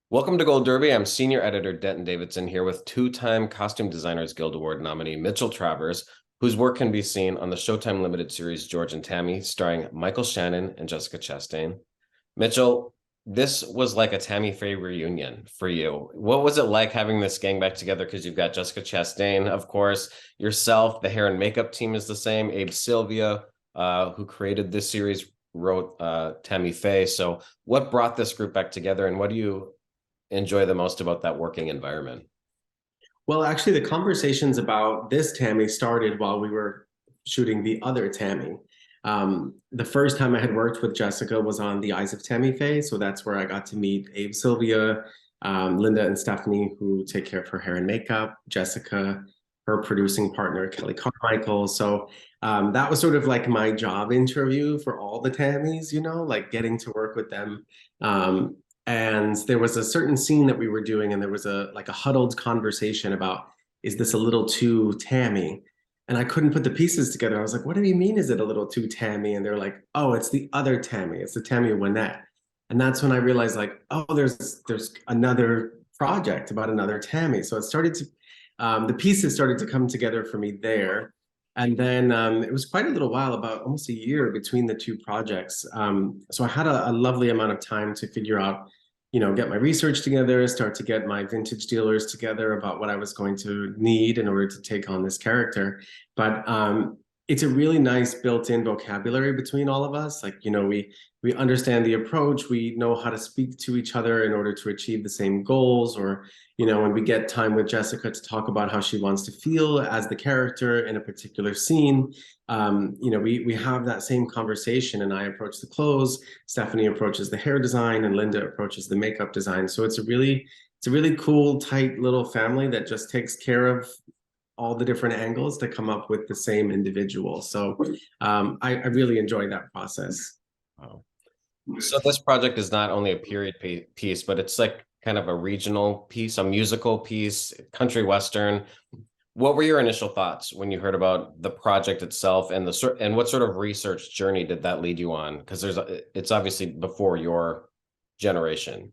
Welcome to Gold Derby. I'm senior editor Denton Davidson here with two-time Costume Designers Guild Award nominee Mitchell Travers, whose work can be seen on the Showtime limited series George and Tammy, starring Michael Shannon and Jessica Chastain. Mitchell, this was like a Tammy Faye reunion for you. What was it like having this gang back together? Because you've got Jessica Chastain, of course, yourself, the hair and makeup team is the same. Abe Sylvia, who created this series, wrote Tammy Faye. So what brought this group back together, and what do you enjoy the most about that working environment? Well, actually, the conversations about this Tammy started while we were shooting the other Tammy. The first time I had worked with Jessica was on The Eyes of Tammy Faye. So that's where I got to meet Abe Sylvia, Linda and Stephanie, who take care of her hair and makeup, Jessica, her producing partner, Kelly Carmichael. So that was sort of like my job interview for all the Tammys, like getting to work with them. Um, and there was a certain scene that we were doing, and there was a huddled conversation about, is this a little too Tammy? And I couldn't put the pieces together. I was like, what do you mean, is it a little too Tammy? And they're like, oh, it's the other Tammy. It's the Tammy Wynette. And that's when I realized, like, oh, there's another project about another Tammy. So it started to the pieces started to come together for me there. And then it was quite a little while, about almost a year between the two projects. So I had a lovely amount of time to figure out, get my research together, start to get my vintage dealers together about what I was going to need in order to take on this character. But it's a really nice built-in vocabulary between all of us. Like, we understand the approach, we know how to speak to each other in order to achieve the same goals, or when we get time with Jessica to talk about how she wants to feel as the character in a particular scene, we have that same conversation, and I approach the clothes, Stephanie approaches the hair design, and Linda approaches the makeup design. So it's a really cool, tight little family that just takes care of all the different angles to come up with the same individual. So I really enjoyed that process. Wow. So this project is not only a period piece, but it's like kind of a regional piece, a musical piece, country western. What were your initial thoughts when you heard about the project itself, and what sort of research journey did that lead you on? Because it's obviously before your generation.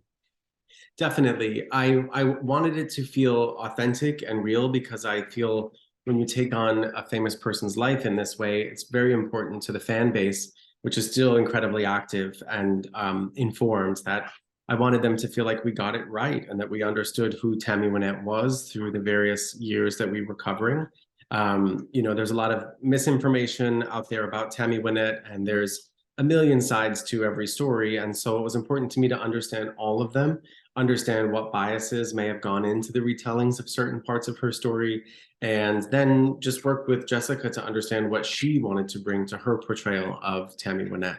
Definitely. I wanted it to feel authentic and real, because I feel when you take on a famous person's life in this way, it's very important to the fan base, which is still incredibly active and informed, that I wanted them to feel like we got it right and that we understood who Tammy Wynette was through the various years that we were covering. There's a lot of misinformation out there about Tammy Wynette, and there's a million sides to every story. And so it was important to me to understand all of them, understand what biases may have gone into the retellings of certain parts of her story, and then just work with Jessica to understand what she wanted to bring to her portrayal of Tammy Wynette.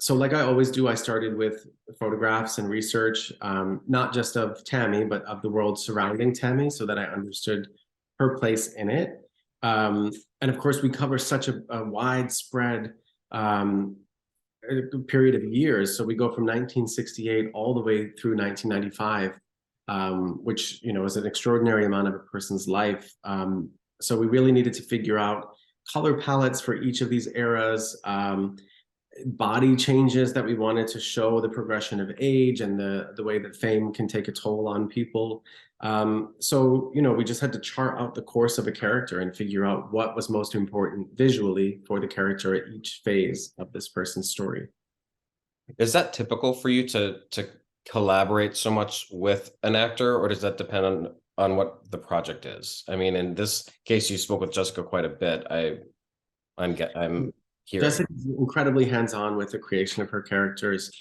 So like I always do, I started with photographs and research, not just of Tammy, but of the world surrounding Tammy, so that I understood her place in it. And of course, we cover such a widespread um, period of years. So we go from 1968 all the way through 1995, which is an extraordinary amount of a person's life. So we really needed to figure out color palettes for each of these eras, body changes that we wanted to show the progression of age and the way that fame can take a toll on people. So we just had to chart out the course of a character and figure out what was most important visually for the character at each phase of this person's story. Is that typical for you to collaborate so much with an actor, or does that depend on what the project is? I mean, in this case, you spoke with Jessica quite a bit. I'm hearing. Jessica is incredibly hands-on with the creation of her characters,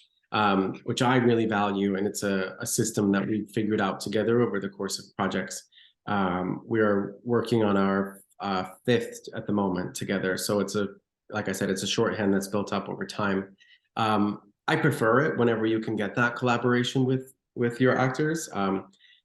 which I really value, and it's a system that we figured out together over the course of projects. We are working on our fifth at the moment together, so like I said, it's a shorthand that's built up over time. I prefer it whenever you can get that collaboration with your actors.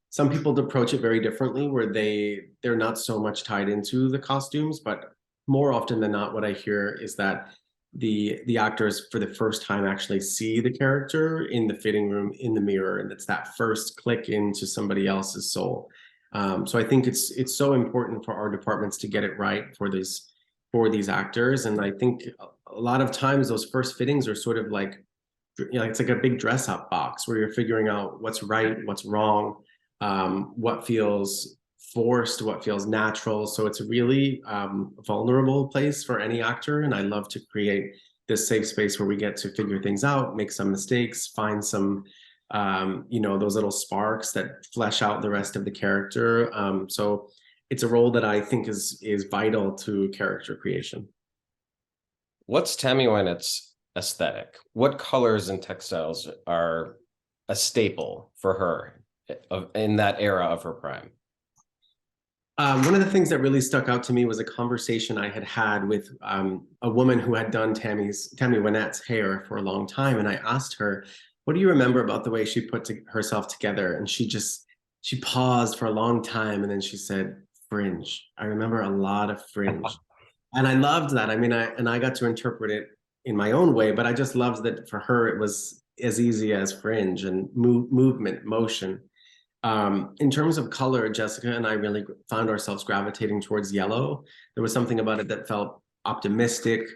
Some people approach it very differently, where they're not so much tied into the costumes, but more often than not, what I hear is that the actors for the first time actually see the character in the fitting room in the mirror, and it's that first click into somebody else's soul. So I think it's so important for our departments to get it right for these actors, and I think a lot of times those first fittings are sort of like it's like a big dress up box where you're figuring out what's right, what's wrong, what feels forced, what feels natural. So it's a really vulnerable place for any actor. And I love to create this safe space where we get to figure things out, make some mistakes, find some, those little sparks that flesh out the rest of the character. So it's a role that I think is vital to character creation. What's Tammy Wynette's aesthetic? What colors and textiles are a staple for her in that era of her prime? One of the things that really stuck out to me was a conversation I had had with a woman who had done Tammy Wynette's hair for a long time, and I asked her, "What do you remember about the way she put herself together?" And she paused for a long time, and then she said, "Fringe. I remember a lot of fringe," and I loved that. I mean, I got to interpret it in my own way, but I just loved that for her it was as easy as fringe and movement, motion. In terms of color, Jessica and I really found ourselves gravitating towards yellow. There was something about it that felt optimistic,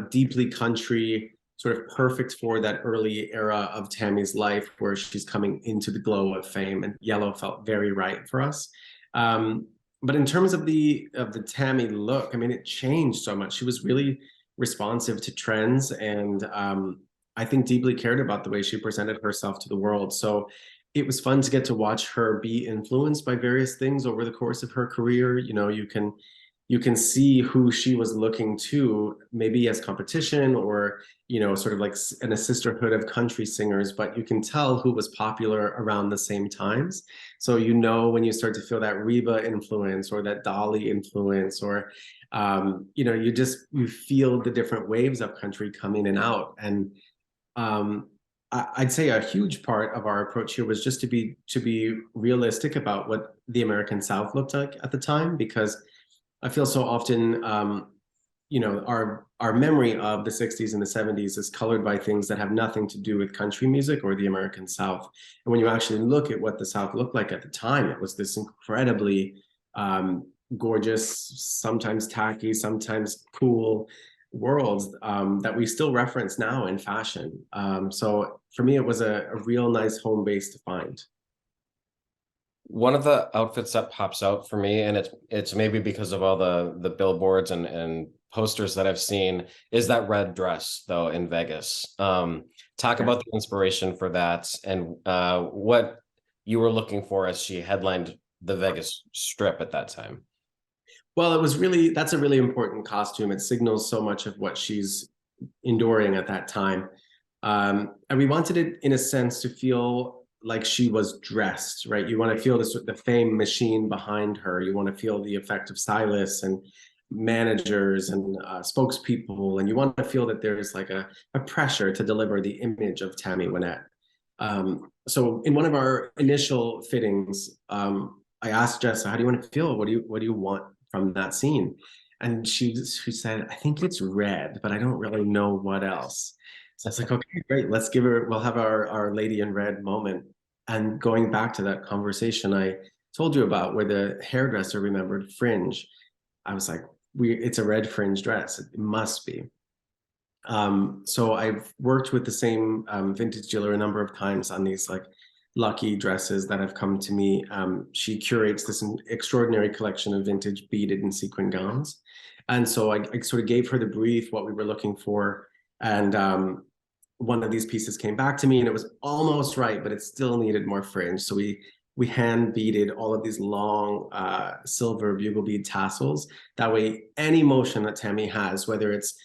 deeply country, sort of perfect for that early era of Tammy's life where she's coming into the glow of fame, and yellow felt very right for us. But in terms of the Tammy look, I mean, it changed so much. She was really responsive to trends, and I think deeply cared about the way she presented herself to the world. So it was fun to get to watch her be influenced by various things over the course of her career. You can see who she was looking to, maybe as competition or sort of like in a sisterhood of country singers, but you can tell who was popular around the same times. So when you start to feel that Reba influence or that Dolly influence, or you feel the different waves of country come in and out. And I'd say a huge part of our approach here was just to be realistic about what the American South looked like at the time, because I feel so often, our memory of the 60s and the 70s is colored by things that have nothing to do with country music or the American South. And when you actually look at what the South looked like at the time, it was this incredibly gorgeous, sometimes tacky, sometimes cool worlds that we still reference now in fashion. So for me, it was a real nice home base to find. One of the outfits that pops out for me, and it's maybe because of all the billboards and posters that I've seen, is that red dress though in Vegas. Talk about the inspiration for that and what you were looking for as she headlined the Vegas Strip at that time. Well, that's a really important costume. It signals so much of what she's enduring at that time. And we wanted it, in a sense, to feel like she was dressed, right? You want to feel the fame machine behind her. You want to feel the effect of stylists and managers and spokespeople. And you want to feel that there's like a pressure to deliver the image of Tammy Wynette. So in one of our initial fittings, I asked Jessica, how do you want to feel? What do you want from that scene? And she said, I think it's red, but I don't really know what else. So I was like, okay, great. We'll have our Lady in Red moment. And going back to that conversation I told you about where the hairdresser remembered fringe, I was like, it's a red fringe dress. It must be. So I've worked with the same vintage dealer a number of times on these like lucky dresses that have come to me. She curates this extraordinary collection of vintage beaded and sequin gowns. And so I sort of gave her the brief, what we were looking for. And one of these pieces came back to me and it was almost right, but it still needed more fringe. So we hand beaded all of these long silver bugle bead tassels. That way, any motion that Tammy has, whether it's,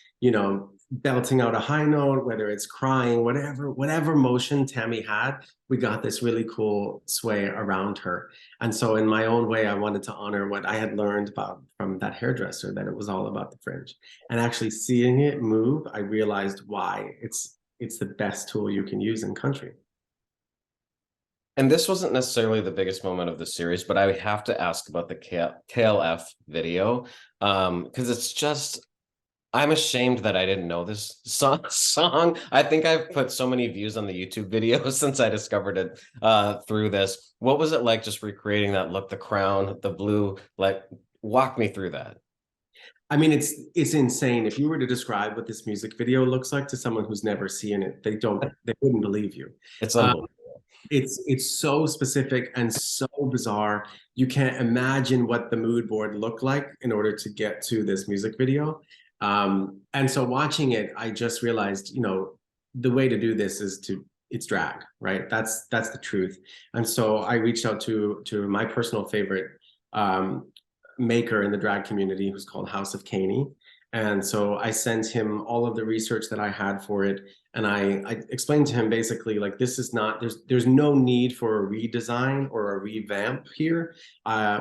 belting out a high note, whether it's crying, whatever motion Tammy had, we got this really cool sway around her. And so in my own way, I wanted to honor what I had learned from that hairdresser, that it was all about the fringe. And actually seeing it move, I realized why it's the best tool you can use in country. And this wasn't necessarily the biggest moment of the series, but I have to ask about the KLF video, because it's just, I'm ashamed that I didn't know this song. I think I've put so many views on the YouTube video since I discovered it through this. What was it like just recreating that look, the crown, the blue, like walk me through that? I mean, it's insane. If you were to describe what this music video looks like to someone who's never seen it, they wouldn't believe you. It's Uh, unbelievable. it's so specific and so bizarre. You can't imagine what the mood board looked like in order to get to this music video. And so watching it, I just realized, the way to do this is it's drag, right? That's the truth. And so I reached out to my personal favorite um, maker in the drag community, who's called House of Caney. And so I sent him all of the research that I had for it. And I explained to him basically, like, this is not, there's no need for a redesign or a revamp here.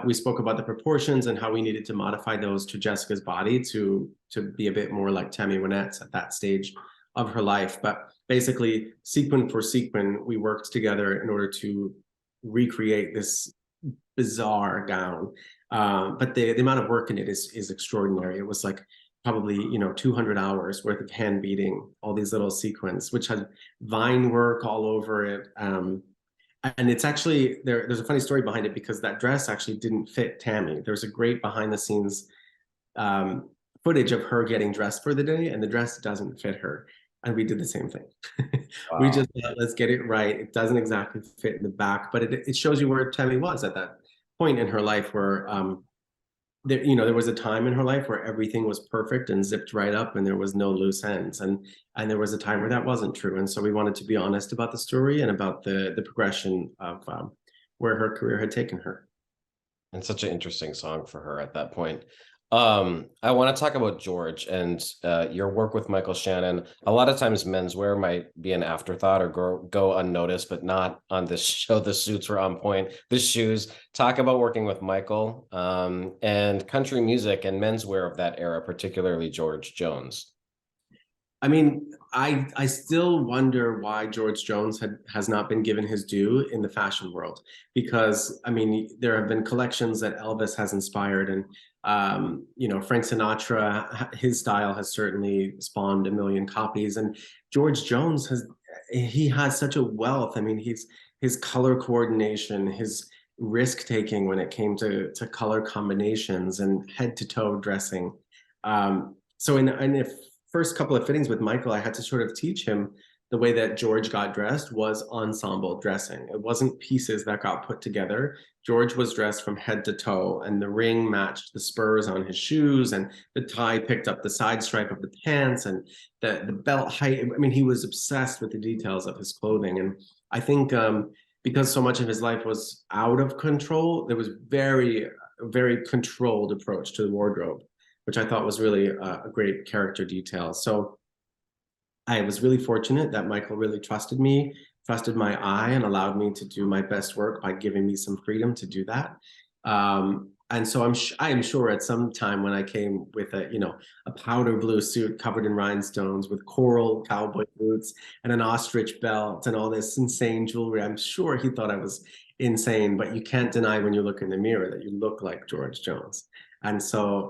We spoke about the proportions and how we needed to modify those to Jessica's body to be a bit more like Tammy Wynette's at that stage of her life. But basically, sequin for sequin, we worked together in order to recreate this bizarre gown. But the amount of work in it is extraordinary. It was like probably 200 hours worth of hand beating all these little sequins, which had vine work all over it. And it's actually there's a funny story behind it, because that dress actually didn't fit Tammy. There's a great behind the scenes um, footage of her getting dressed for the day, and the dress doesn't fit her. And we did the same thing. We Wow. just thought, let's get it right. It doesn't exactly fit in the back, but it shows you where Tammy was at that point in her life, where there was a time in her life where everything was perfect and zipped right up and there was no loose ends, and there was a time where that wasn't true. And so we wanted to be honest about the story and about the progression of where her career had taken her. And such an interesting song for her at that point. I want to talk about George and your work with Michael Shannon. A lot of times menswear might be an afterthought or go unnoticed, but not on this show. The suits were on point. The shoes. Talk about working with Michael and country music and menswear of that era, particularly George Jones. I mean, I still wonder why George Jones has not been given his due in the fashion world, because I mean there have been collections that Elvis has inspired, and Frank Sinatra, his style has certainly spawned a million copies, and George Jones has such a wealth. I mean, his color coordination, his risk taking when it came to color combinations and head to toe dressing. So in if first couple of fittings with Michael, I had to sort of teach him the way that George got dressed was ensemble dressing. It wasn't pieces that got put together. George was dressed from head to toe, and the ring matched the spurs on his shoes, and the tie picked up the side stripe of the pants, and the belt height. I mean, he was obsessed with the details of his clothing. And I think because so much of his life was out of control, there was very controlled approach to the wardrobe, which I thought was really a great character detail. So I was really fortunate that Michael really trusted me, trusted my eye, and allowed me to do my best work by giving me some freedom to do that. And so I am sure at some time when I came with a powder blue suit covered in rhinestones with coral cowboy boots and an ostrich belt and all this insane jewelry, I'm sure he thought I was insane. But you can't deny when you look in the mirror that you look like George Jones. And so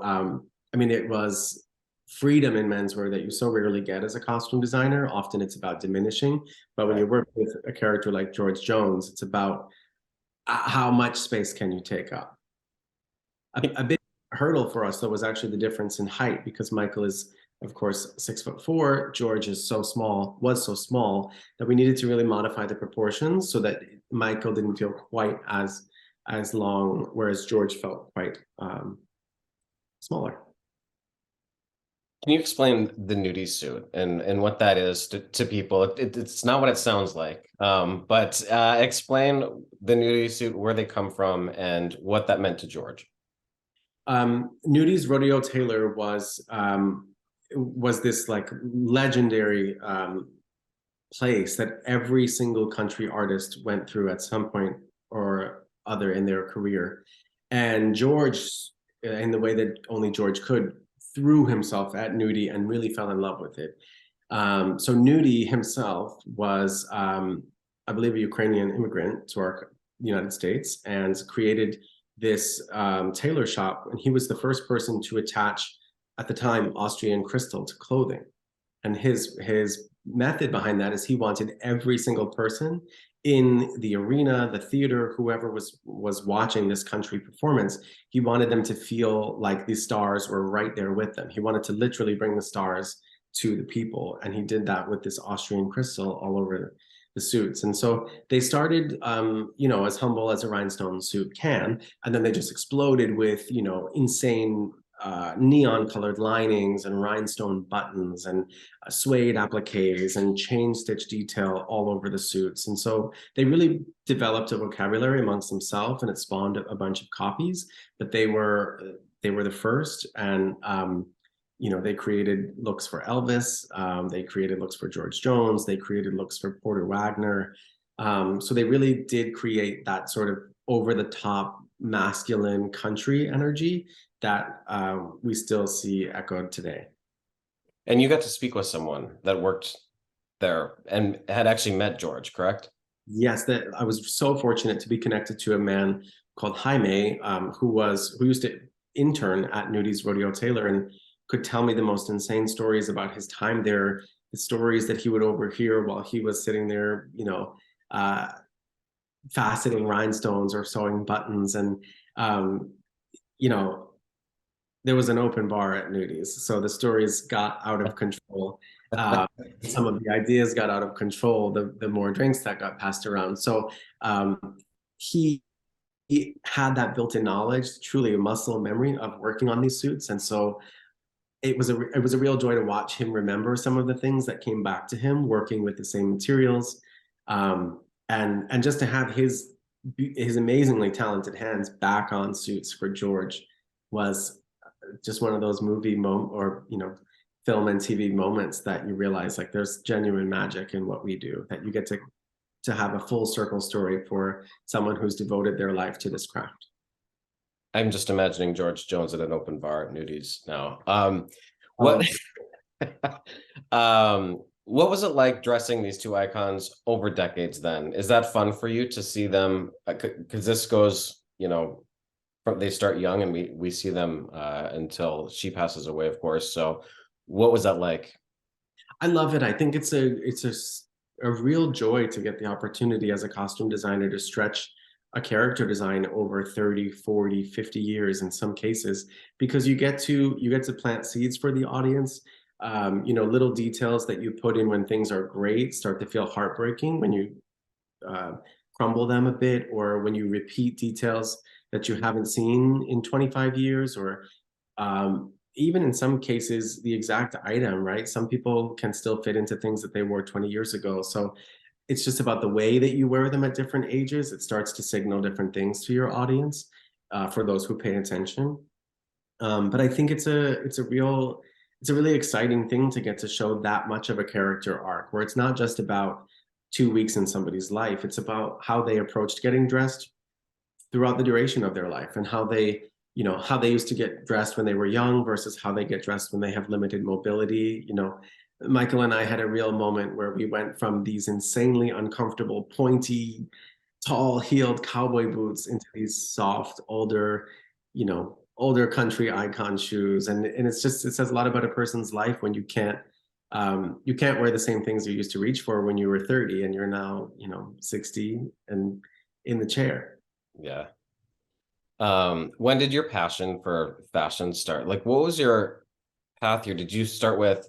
I mean, it was freedom in menswear that you so rarely get as a costume designer. Often it's about diminishing, but when you work with a character like George Jones, it's about how much space can you take up. A big hurdle for us, though, was actually the difference in height, because Michael is, of course, 6'4". George is was so small that we needed to really modify the proportions so that Michael didn't feel quite as long, whereas George felt quite smaller. Can you explain the nudie suit and what that is to people? It's not what it sounds like, but explain the nudie suit, where they come from, and what that meant to George. Nudie's Rodeo Taylor was this like legendary place that every single country artist went through at some point or other in their career. And George, in the way that only George could, threw himself at Nudie and really fell in love with it. So Nudie himself was, I believe, a Ukrainian immigrant to our United States and created this tailor shop. And he was the first person to attach, at the time, Austrian crystal to clothing. And his method behind that is he wanted every single person in the arena, the theater, whoever was watching this country performance, he wanted them to feel like the stars were right there with them. He wanted to literally bring the stars to the people, and he did that with this Austrian crystal all over the suits. And so they started, as humble as a rhinestone suit can, and then they just exploded with, insane neon colored linings and rhinestone buttons and suede appliques and chain stitch detail all over the suits. And so they really developed a vocabulary amongst themselves, and it spawned a bunch of copies. But they were the first, and they created looks for Elvis. They created looks for George Jones. They created looks for Porter Wagner. So they really did create that sort of over the top masculine country energy that we still see echoed today. And you got to speak with someone that worked there and had actually met George, correct? Yes, that I was so fortunate to be connected to a man called Jaime, who used to intern at Nudi's Rodeo Taylor and could tell me the most insane stories about his time there, the stories that he would overhear while he was sitting there, faceting rhinestones or sewing buttons. And there was an open bar at Nudi's, so the stories got out of control. Some of the ideas got out of control, the more drinks that got passed around. So he had that built-in knowledge, truly a muscle memory of working on these suits. And so it was a real joy to watch him remember some of the things that came back to him working with the same materials. And just to have his amazingly talented hands back on suits for George was just one of those film and TV moments that you realize like there's genuine magic in what we do, that you get to have a full circle story for someone who's devoted their life to this craft. I'm just imagining George Jones at an open bar at Nudi's now. What was it like dressing these two icons over decades then? Is that fun for you to see them? Because this goes, they start young and we see them until she passes away, of course. So what was that like? I love it. I think it's a real joy to get the opportunity as a costume designer to stretch a character design over 30, 40, 50 years in some cases, because you get to plant seeds for the audience. Little details that you put in when things are great start to feel heartbreaking when you crumble them a bit, or when you repeat details that you haven't seen in 25 years, or even in some cases, the exact item, right? Some people can still fit into things that they wore 20 years ago. So it's just about the way that you wear them at different ages. It starts to signal different things to your audience for those who pay attention. But I think it's a really exciting thing to get to show that much of a character arc, where it's not just about 2 weeks in somebody's life. It's about how they approached getting dressed throughout the duration of their life, and how they used to get dressed when they were young versus how they get dressed when they have limited mobility. Michael and I had a real moment where we went from these insanely uncomfortable, pointy, tall heeled cowboy boots into these soft, older country icon shoes. And it says a lot about a person's life when you can't wear the same things you used to reach for when you were 30 and you're now, 60 and in the chair. Yeah. When did your passion for fashion start? Like, what was your path here? Did you start with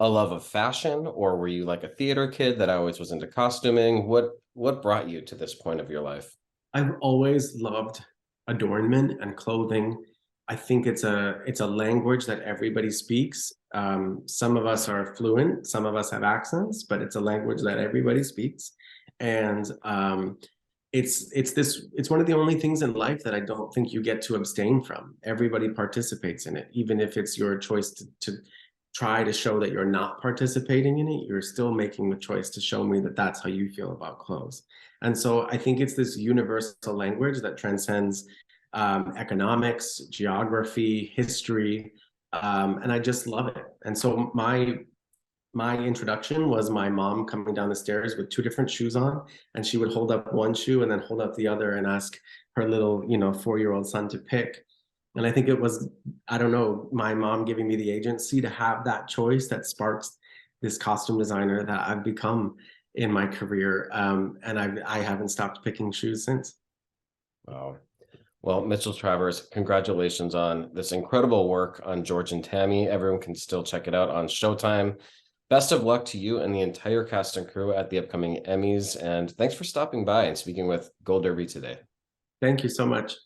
a love of fashion, or were you like a theater kid that always was into costuming? What brought you to this point of your life? I've always loved adornment and clothing. I think it's a language that everybody speaks. Some of us are fluent, some of us have accents, but it's a language that everybody speaks. And it's one of the only things in life that I don't think you get to abstain from. Everybody participates in it, even if it's your choice to try to show that you're not participating in it. You're still making the choice to show me that that's how you feel about clothes. And so I think it's this universal language that transcends economics, geography, history, and I just love it. And so my introduction was my mom coming down the stairs with two different shoes on, and she would hold up one shoe and then hold up the other and ask her little 4-year-old son to pick. And I think it was, I don't know, my mom giving me the agency to have that choice that sparks this costume designer that I've become. in my career. And I haven't stopped picking shoes since. Wow. Well, Mitchell Travers, congratulations on this incredible work on George and Tammy. Everyone can still check it out on Showtime. Best of luck to you and the entire cast and crew at the upcoming Emmys. And thanks for stopping by and speaking with Gold Derby today. Thank you so much.